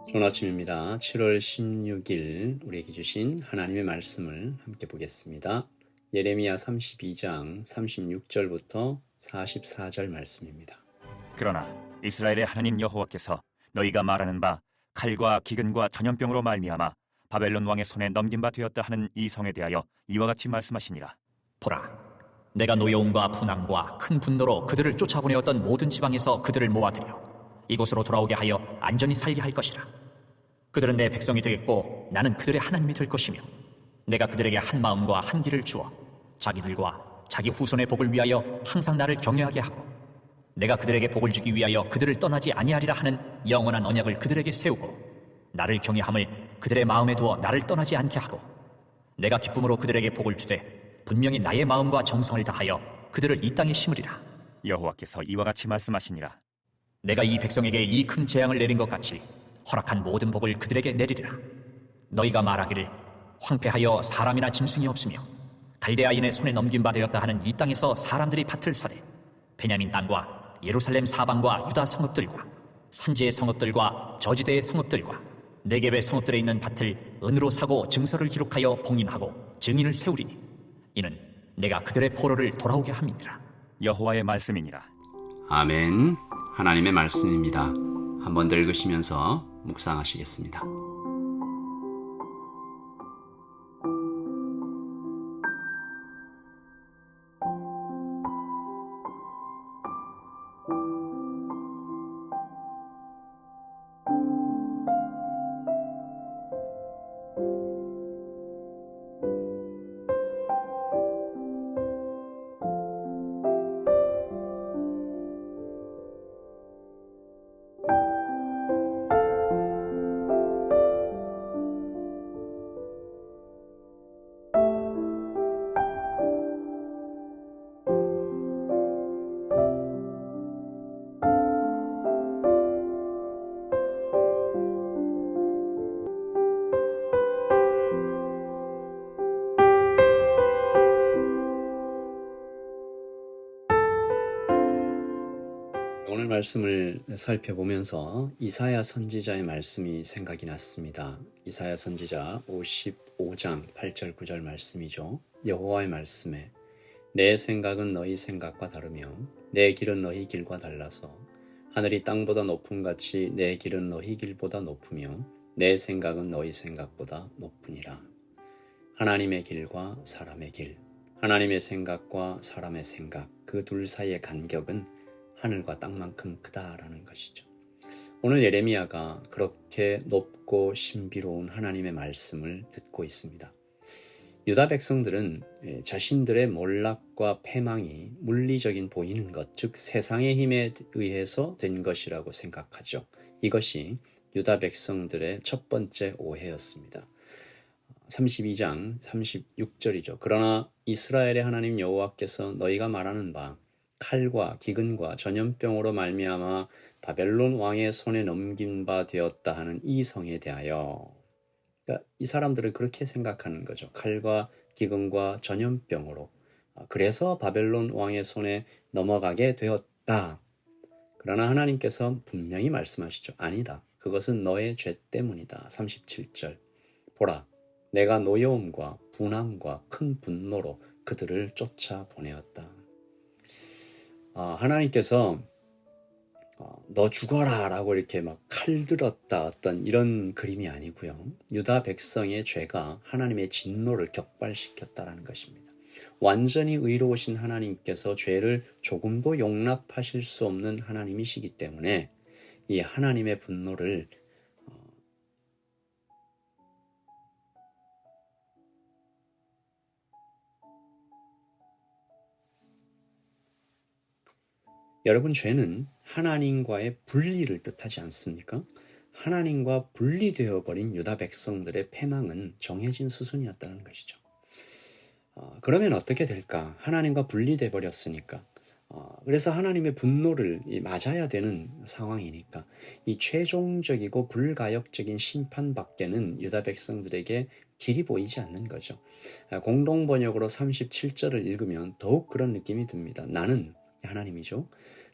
좋은 아침입니다. 7월 16일 우리에게 주신 하나님의 말씀을 함께 보겠습니다. 예레미야 32장 36절부터 44절 말씀입니다. 그러나 이스라엘의 하나님 여호와께서 너희가 말하는 바 칼과 기근과 전염병으로 말미암아 바벨론 왕의 손에 넘긴 바 되었다 하는 이 성에 대하여 이와 같이 말씀하시니라. 보라, 내가 노여움과 분함과 큰 분노로 그들을 쫓아보내었던 모든 지방에서 그들을 모아들여 이곳으로 돌아오게 하여 안전히 살게 할 것이라. 그들은 내 백성이 되겠고 나는 그들의 하나님이 될 것이며, 내가 그들에게 한 마음과 한 길을 주어 자기들과 자기 후손의 복을 위하여 항상 나를 경외하게 하고, 내가 그들에게 복을 주기 위하여 그들을 떠나지 아니하리라 하는 영원한 언약을 그들에게 세우고, 나를 경외함을 그들의 마음에 두어 나를 떠나지 않게 하고, 내가 기쁨으로 그들에게 복을 주되 분명히 나의 마음과 정성을 다하여 그들을 이 땅에 심으리라. 여호와께서 이와 같이 말씀하시니라. 내가 이 백성에게 이 큰 재앙을 내린 것 같이 허락한 모든 복을 그들에게 내리리라. 너희가 말하기를 황폐하여 사람이나 짐승이 없으며 갈대아인의 손에 넘긴 바 되었다 하는 이 땅에서 사람들이 밭을 사되 베냐민 땅과 예루살렘 사방과 유다 성읍들과 산지의 성읍들과 저지대의 성읍들과 네겝의 성읍들에 있는 밭을 은으로 사고 증서를 기록하여 봉인하고 증인을 세우리니 이는 내가 그들의 포로를 돌아오게 함이니라. 여호와의 말씀이니라. 아멘. 하나님의 말씀입니다. 한번 더 읽으시면서 묵상하시겠습니다. 오늘 말씀을 살펴보면서 이사야 선지자의 말씀이 생각이 났습니다. 이사야 선지자 55장 8절 9절 말씀이죠. 여호와의 말씀에 내 생각은 너희 생각과 다르며 내 길은 너희 길과 달라서 하늘이 땅보다 높음같이 내 길은 너희 길보다 높으며 내 생각은 너희 생각보다 높으니라. 하나님의 길과 사람의 길, 하나님의 생각과 사람의 생각, 그 둘 사이의 간격은 하늘과 땅만큼 크다라는 것이죠. 오늘 예레미야가 그렇게 높고 신비로운 하나님의 말씀을 듣고 있습니다. 유다 백성들은 자신들의 몰락과 패망이 물리적인 보이는 것, 즉 세상의 힘에 의해서 된 것이라고 생각하죠. 이것이 유다 백성들의 첫 번째 오해였습니다. 32장 36절이죠. 그러나 이스라엘의 하나님 여호와께서 너희가 말하는 바 칼과 기근과 전염병으로 말미암아 바벨론 왕의 손에 넘긴 바 되었다 하는 이 성에 대하여, 그러니까 이 사람들은 그렇게 생각하는 거죠. 칼과 기근과 전염병으로, 그래서 바벨론 왕의 손에 넘어가게 되었다. 그러나 하나님께서 분명히 말씀하시죠. 아니다. 그것은 너의 죄 때문이다. 37절. 보라, 내가 노여움과 분함과 큰 분노로 그들을 쫓아보내었다. 하나님께서 너 죽어라 라고 이렇게 막 칼 들었다 어떤 이런 그림이 아니고요. 유다 백성의 죄가 하나님의 진노를 격발시켰다라는 것입니다. 완전히 의로우신 하나님께서 죄를 조금도 용납하실 수 없는 하나님이시기 때문에 이 하나님의 분노를 여러분, 죄는 하나님과의 분리를 뜻하지 않습니까? 하나님과 분리되어 버린 유다 백성들의 패망은 정해진 수순이었다는 것이죠. 그러면 어떻게 될까? 하나님과 분리돼 버렸으니까. 그래서 하나님의 분노를 맞아야 되는 상황이니까 이 최종적이고 불가역적인 심판밖에는 유다 백성들에게 길이 보이지 않는 거죠. 공동번역으로 37절을 읽으면 더욱 그런 느낌이 듭니다. 나는, 하나님이죠.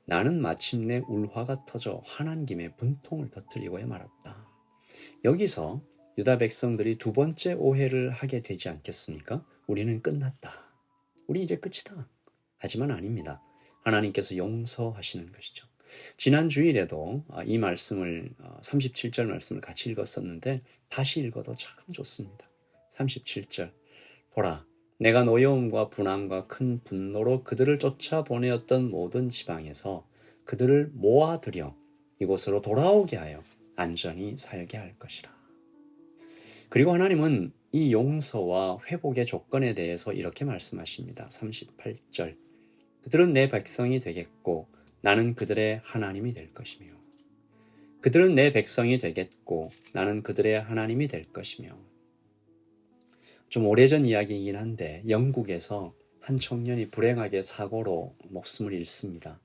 나는 마침내 울화가 터져 화난 김에 분통을 터뜨리고야 말았다. 여기서 유다 백성들이 두 번째 오해를 하게 되지 않겠습니까? 우리는 끝났다. 우리 이제 끝이다. 하지만 아닙니다. 하나님께서 용서하시는 것이죠. 지난 주일에도 이 말씀을 37절 말씀을 같이 읽었었는데 다시 읽어도 참 좋습니다. 37절 보라 내가 노여움과 분함과 큰 분노로 그들을 쫓아보내었던 모든 지방에서 그들을 모아들여 이곳으로 돌아오게 하여 안전히 살게 할 것이라. 그리고 하나님은 이 용서와 회복의 조건에 대해서 이렇게 말씀하십니다. 38절 그들은 내 백성이 되겠고 나는 그들의 하나님이 될 것이며 그들은 내 백성이 되겠고 나는 그들의 하나님이 될 것이며 좀 오래전 이야기이긴 한데 영국에서 한 청년이 불행하게 사고로 목숨을 잃습니다.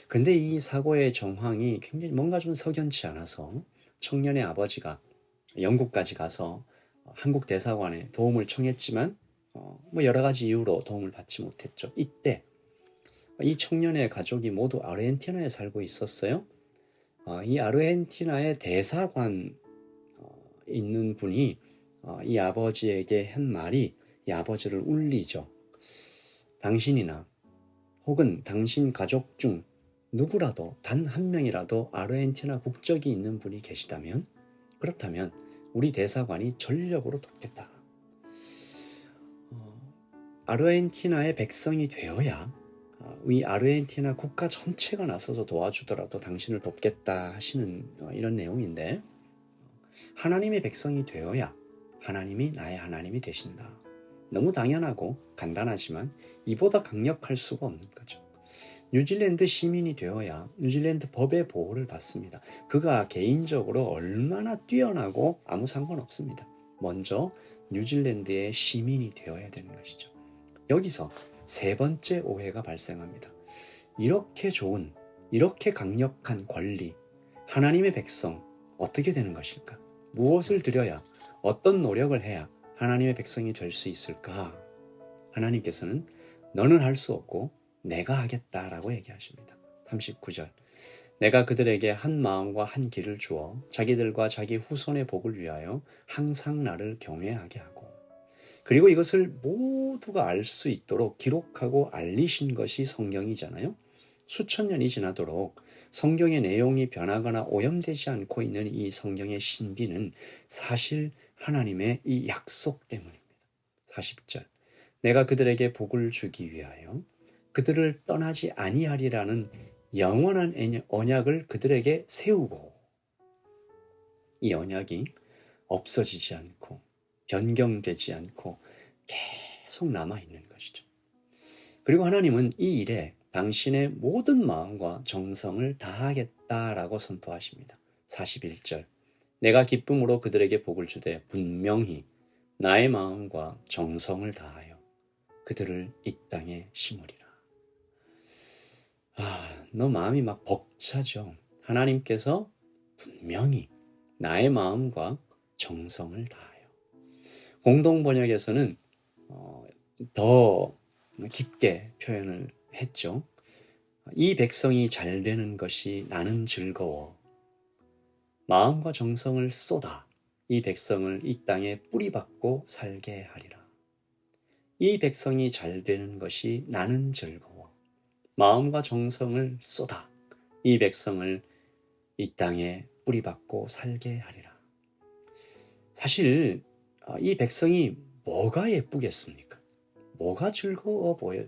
그런데 이 사고의 정황이 굉장히 뭔가 좀 석연치 않아서 청년의 아버지가 영국까지 가서 한국 대사관에 도움을 청했지만 뭐 여러 가지 이유로 도움을 받지 못했죠. 이때 이 청년의 가족이 모두 아르헨티나에 살고 있었어요. 이 아르헨티나의 대사관 있는 분이 이 아버지에게 한 말이 이 아버지를 울리죠. 당신이나 혹은 당신 가족 중 누구라도 단 한 명이라도 아르헨티나 국적이 있는 분이 계시다면 그렇다면 우리 대사관이 전력으로 돕겠다. 아르헨티나의 백성이 되어야 이 아르헨티나 국가 전체가 나서서 도와주더라도 당신을 돕겠다 하시는 이런 내용인데 하나님의 백성이 되어야 하나님이 나의 하나님이 되신다. 너무 당연하고 간단하지만 이보다 강력할 수가 없는 거죠. 뉴질랜드 시민이 되어야 뉴질랜드 법의 보호를 받습니다. 그가 개인적으로 얼마나 뛰어나고 아무 상관없습니다. 먼저 뉴질랜드의 시민이 되어야 되는 것이죠. 여기서 세 번째 오해가 발생합니다. 이렇게 좋은, 이렇게 강력한 권리, 하나님의 백성 어떻게 되는 것일까? 무엇을 드려야, 어떤 노력을 해야 하나님의 백성이 될 수 있을까? 하나님께서는 너는 할 수 없고 내가 하겠다라고 얘기하십니다. 39절 내가 그들에게 한 마음과 한 길을 주어 자기들과 자기 후손의 복을 위하여 항상 나를 경외하게 하고 그리고 이것을 모두가 알 수 있도록 기록하고 알리신 것이 성경이잖아요. 수천 년이 지나도록 성경의 내용이 변하거나 오염되지 않고 있는 이 성경의 신비는 사실 하나님의 이 약속 때문입니다. 40절 내가 그들에게 복을 주기 위하여 그들을 떠나지 아니하리라는 영원한 언약을 그들에게 세우고 이 언약이 없어지지 않고 변경되지 않고 계속 남아있는 것이죠. 그리고 하나님은 이 일에 당신의 모든 마음과 정성을 다하겠다라고 선포하십니다. 41절 내가 기쁨으로 그들에게 복을 주되 분명히 나의 마음과 정성을 다하여 그들을 이 땅에 심으리라. 너 마음이 막 벅차죠. 하나님께서 분명히 나의 마음과 정성을 다하여. 공동번역에서는 더 깊게 표현을 했죠. 이 백성이 잘 되는 것이 나는 즐거워. 마음과 정성을 쏟아 이 백성을 이 땅에 뿌리박고 살게 하리라. 이 백성이 잘 되는 것이 나는 즐거워. 마음과 정성을 쏟아 이 백성을 이 땅에 뿌리박고 살게 하리라. 사실 이 백성이 뭐가 예쁘겠습니까? 뭐가 즐거워 보여?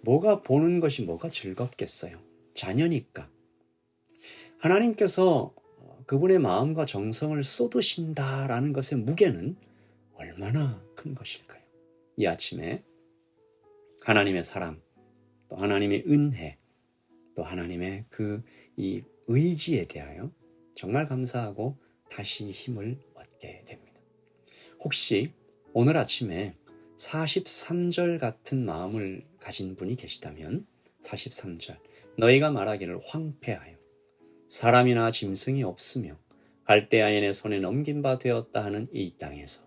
뭐가 보는 것이 뭐가 즐겁겠어요? 자녀니까. 하나님께서 그분의 마음과 정성을 쏟으신다라는 것의 무게는 얼마나 큰 것일까요? 이 아침에 하나님의 사랑, 또 하나님의 은혜, 또 하나님의 이 의지에 대하여 정말 감사하고 다시 힘을 얻게 됩니다. 혹시 오늘 아침에 43절 같은 마음을 가진 분이 계시다면 43절 너희가 말하기를 황폐하여 사람이나 짐승이 없으며 갈대아인의 손에 넘긴 바 되었다 하는 이 땅에서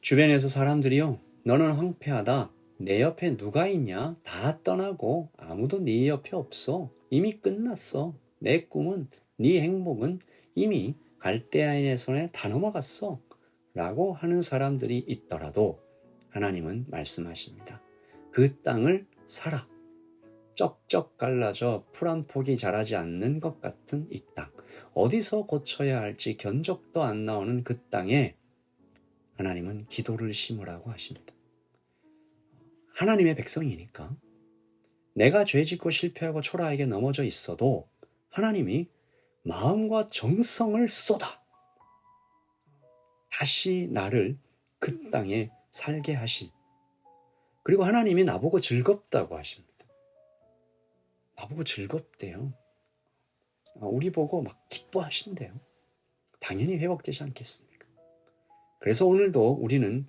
주변에서 사람들이요 너는 황폐하다 내 옆에 누가 있냐 다 떠나고 아무도 네 옆에 없어 이미 끝났어 내 꿈은 네 행복은 이미 갈대아인의 손에 다 넘어갔어 라고 하는 사람들이 있더라도 하나님은 말씀하십니다. 그 땅을 사라. 쩍쩍 갈라져 풀 한 폭이 자라지 않는 것 같은 이 땅, 어디서 고쳐야 할지 견적도 안 나오는 그 땅에 하나님은 기도를 심으라고 하십니다. 하나님의 백성이니까 내가 죄짓고 실패하고 초라하게 넘어져 있어도 하나님이 마음과 정성을 쏟아 다시 나를 그 땅에 살게 하신, 그리고 하나님이 나보고 즐겁다고 하십니다. 나보고 즐겁대요. 우리 보고 막 기뻐하신대요. 당연히 회복되지 않겠습니까? 그래서 오늘도 우리는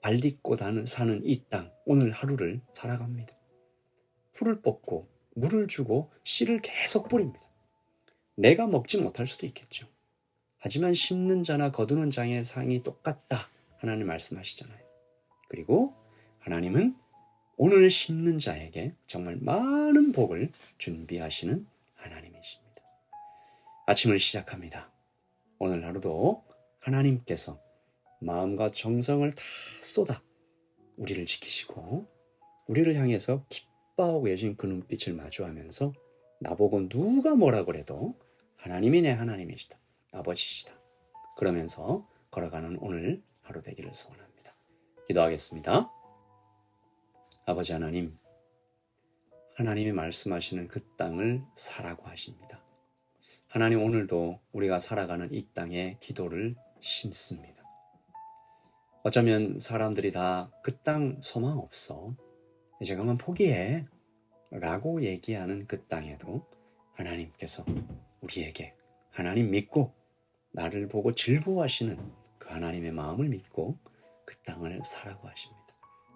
발 딛고 사는 이 땅, 오늘 하루를 살아갑니다. 풀을 뽑고 물을 주고 씨를 계속 뿌립니다. 내가 먹지 못할 수도 있겠죠. 하지만 심는 자나 거두는 자의 상이 똑같다. 하나님 말씀하시잖아요. 그리고 하나님은 오늘 심는 자에게 정말 많은 복을 준비하시는 하나님이십니다. 아침을 시작합니다. 오늘 하루도 하나님께서 마음과 정성을 다 쏟아 우리를 지키시고 우리를 향해서 기뻐하고 계신 그 눈빛을 마주하면서 나보고 누가 뭐라 그래도 하나님이 내 하나님이시다. 아버지시다. 그러면서 걸어가는 오늘 하루 되기를 소원합니다. 기도하겠습니다. 아버지 하나님, 하나님이 말씀하시는 그 땅을 사라고 하십니다. 하나님, 오늘도 우리가 살아가는 이 땅에 기도를 심습니다. 어쩌면 사람들이 다 그 땅 소망 없어, 이제 그만 포기해 라고 얘기하는 그 땅에도 하나님께서 우리에게 하나님 믿고 나를 보고 즐거워하시는 그 하나님의 마음을 믿고 그 땅을 사라고 하십니다.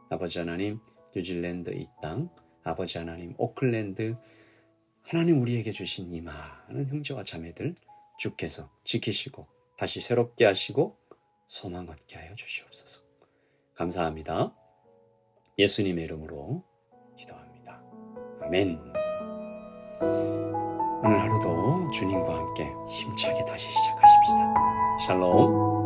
아버지 하나님, 뉴질랜드 이 땅, 아버지 하나님, 오클랜드, 하나님 우리에게 주신 이 많은 형제와 자매들 주께서 지키시고 다시 새롭게 하시고 소망 얻게 하여 주시옵소서. 감사합니다. 예수님의 이름으로 기도합니다. 아멘. 오늘 하루도 주님과 함께 힘차게 다시 시작하십시다. 샬롬.